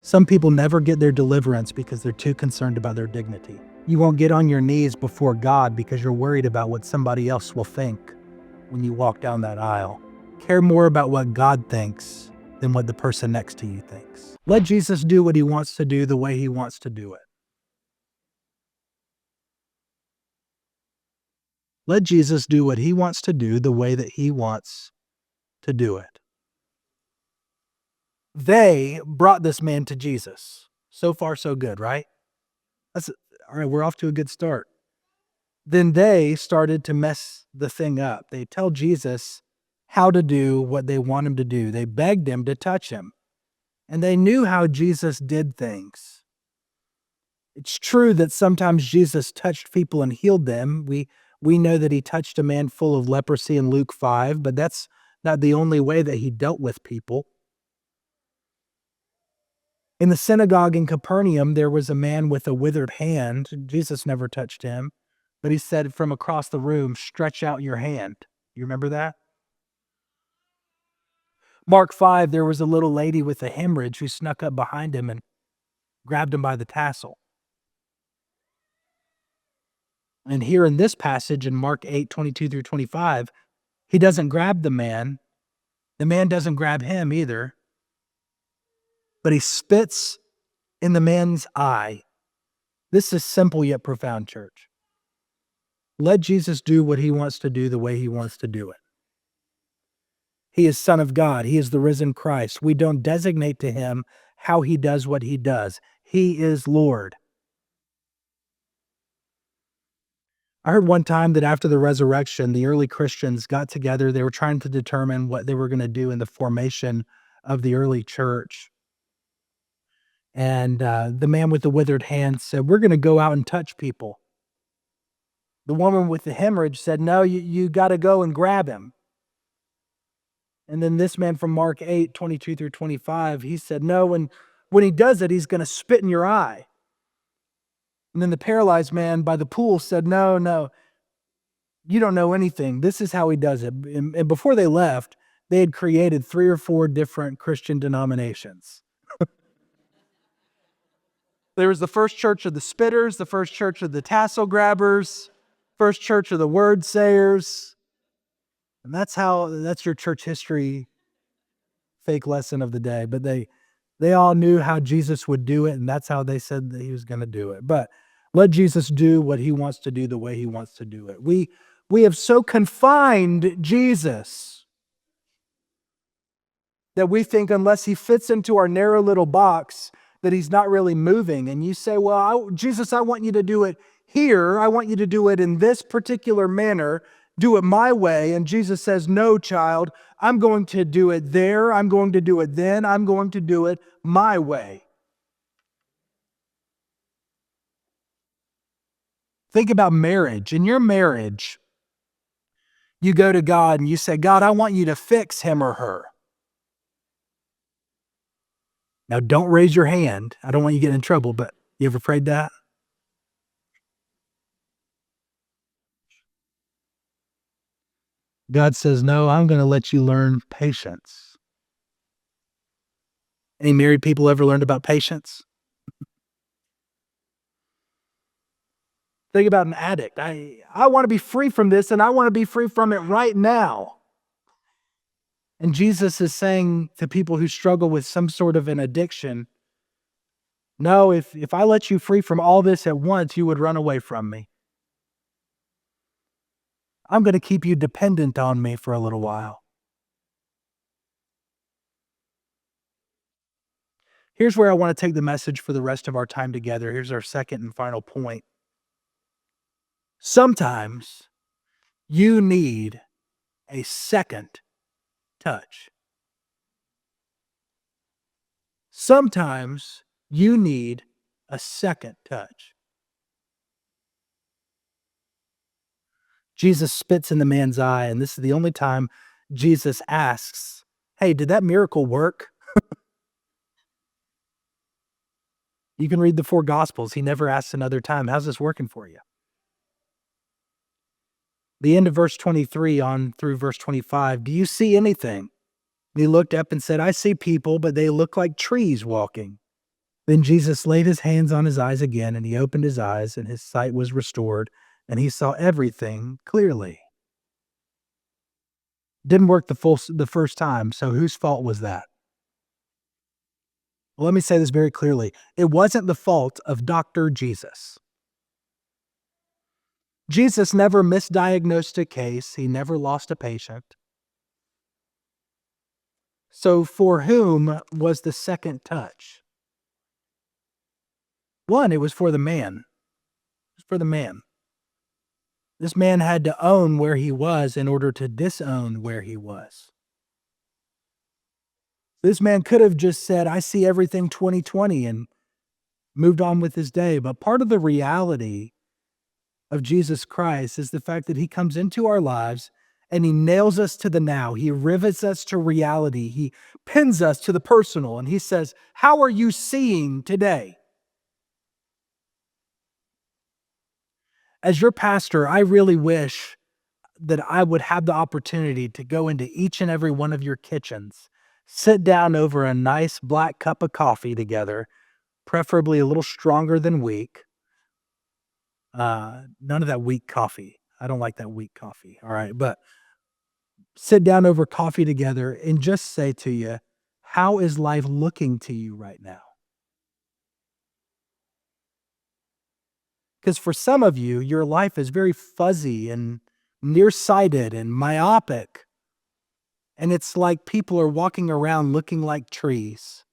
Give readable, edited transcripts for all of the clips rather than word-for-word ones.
Some people never get their deliverance because they're too concerned about their dignity. You won't get on your knees before God because you're worried about what somebody else will think when you walk down that aisle. Care more about what God thinks than what the person next to you thinks. Let Jesus do what he wants to do the way he wants to do it. Let Jesus do what he wants to do the way that he wants to do it. They brought this man to Jesus. So far, so good, right? All right, we're off to a good start. Then they started to mess the thing up. They tell Jesus how to do what they want him to do. They begged him to touch him. And they knew how Jesus did things. It's true that sometimes Jesus touched people and healed them. We know that he touched a man full of leprosy in Luke 5, but that's not the only way that he dealt with people. In the synagogue in Capernaum, there was a man with a withered hand. Jesus never touched him, but he said from across the room, "Stretch out your hand." You remember that? Mark 5, there was a little lady with a hemorrhage who snuck up behind him and grabbed him by the tassel. And here in this passage in Mark 8:22 through 25, he doesn't grab the man. The man doesn't grab him either, but he spits in the man's eye. This is simple yet profound, church. Let Jesus do what he wants to do the way he wants to do it. He is Son of God. He is the risen Christ. We don't designate to him how he does what he does. He is Lord. I heard one time that after the resurrection, the early Christians got together. They were trying to determine what they were going to do in the formation of the early church. And the man with the withered hand said, "We're going to go out and touch people." The woman with the hemorrhage said, "No, you got to go and grab him." And then this man from Mark 8:22 through 25, he said, "No, when he does it, he's going to spit in your eye." And then the paralyzed man by the pool said, "No, you don't know anything. This is how he does it." And before they left, they had created 3 or 4 different Christian denominations. There was the First Church of the Spitters, the First Church of the Tassel Grabbers, First Church of the Word Sayers. And that's your church history fake lesson of the day. But they all knew how Jesus would do it, and that's how they said that he was going to do it. But let Jesus do what he wants to do the way he wants to do it. We have so confined Jesus that we think unless he fits into our narrow little box, that he's not really moving. And you say, "Well, Jesus, I want you to do it here. I want you to do it in this particular manner. Do it my way." And Jesus says, "No, child, I'm going to do it there. I'm going to do it then. I'm going to do it my way." Think about marriage. In your marriage, you go to God and you say, "God, I want you to fix him or her." Now, don't raise your hand. I don't want you to get in trouble, but you ever prayed that? God says, "No, I'm going to let you learn patience." Any married people ever learned about patience? Think about an addict. I want to be free from this, and I want to be free from it right now. And Jesus is saying to people who struggle with some sort of an addiction, "No, if I let you free from all this at once, you would run away from me. I'm going to keep you dependent on me for a little while." Here's where I want to take the message for the rest of our time together. Here's our second and final point. Sometimes you need a second touch. Sometimes you need a second touch. Jesus spits in the man's eye, and this is the only time Jesus asks, "Hey, did that miracle work?" You can read the 4 Gospels. He never asks another time, "How's this working for you?" The end of verse 23 on through verse 25, "Do you see anything?" And he looked up and said, "I see people, but they look like trees walking." Then Jesus laid his hands on his eyes again, and he opened his eyes, and his sight was restored, and he saw everything clearly. Didn't work the first time, so whose fault was that? Well, let me say this very clearly. It wasn't the fault of Dr. Jesus. Jesus never misdiagnosed a case, he never lost a patient. So, for whom was the second touch? One, it was for the man. It was for the man. This man had to own where he was in order to disown where he was. This man could have just said, I see everything 2020 and moved on with his day. But part of the reality of Jesus Christ is the fact that he comes into our lives and he nails us to the now. He rivets us to reality. He pins us to the personal. And he says, how are you seeing today? As your pastor, I really wish that I would have the opportunity to go into each and every one of your kitchens, sit down over a nice black cup of coffee together, preferably a little stronger than weak. None of that weak coffee. I don't like that weak coffee. All right. But sit down over coffee together and just say to you, how is life looking to you right now? Because for some of you, your life is very fuzzy and nearsighted and myopic. And it's like people are walking around looking like trees.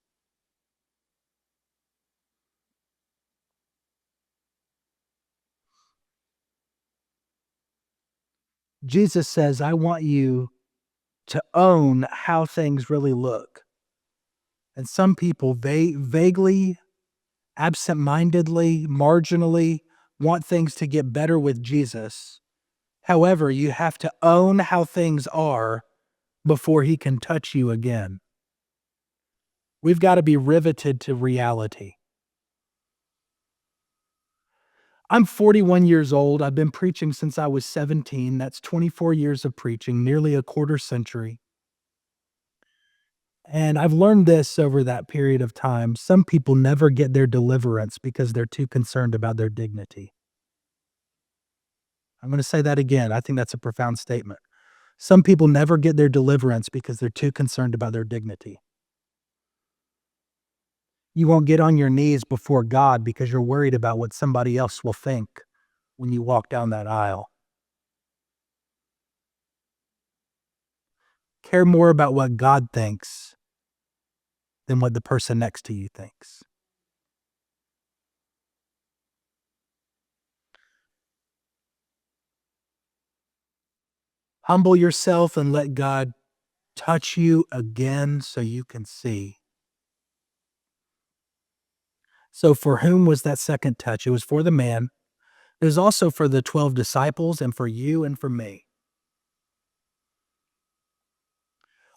Jesus says, I want you to own how things really look. And some people vaguely, absent-mindedly, marginally want things to get better with Jesus. However, you have to own how things are before he can touch you again. We've got to be riveted to reality. I'm 41 years old. I've been preaching since I was 17. That's 24 years of preaching, nearly a quarter century. And I've learned this over that period of time. Some people never get their deliverance because they're too concerned about their dignity. I'm going to say that again. I think that's a profound statement. Some people never get their deliverance because they're too concerned about their dignity. You won't get on your knees before God because you're worried about what somebody else will think when you walk down that aisle. Care more about what God thinks than what the person next to you thinks. Humble yourself and let God touch you again so you can see. So, for whom was that second touch? It was for the man. It was also for the 12 disciples and for you and for me.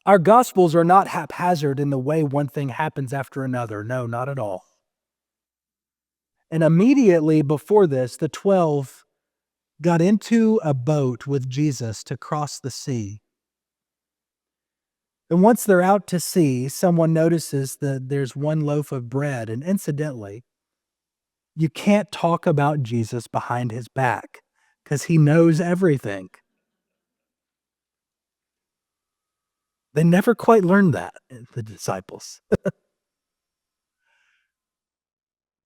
Our gospels are not haphazard in the way one thing happens after another. No, not at all. And immediately before this, the 12 got into a boat with Jesus to cross the sea. And once they're out to sea, someone notices that there's one loaf of bread. And incidentally, you can't talk about Jesus behind his back because he knows everything. They never quite learned that, the disciples.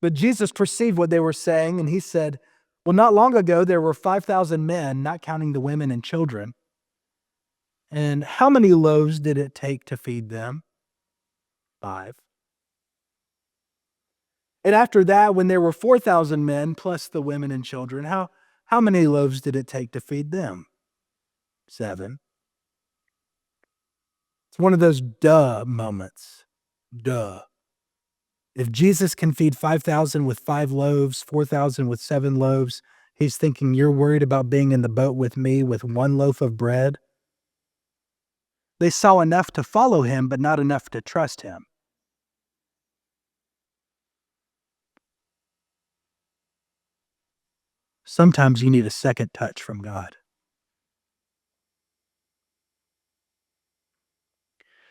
But Jesus perceived what they were saying, and he said, well, not long ago, there were 5,000 men, not counting the women and children. And how many loaves did it take to feed them? 5. And after that, when there were 4,000 men plus the women and children, how many loaves did it take to feed them? 7. It's one of those duh moments. Duh. If Jesus can feed 5,000 with 5 loaves, 4,000 with 7 loaves, he's thinking you're worried about being in the boat with me with 1 loaf of bread? They saw enough to follow him, but not enough to trust him. Sometimes you need a second touch from God.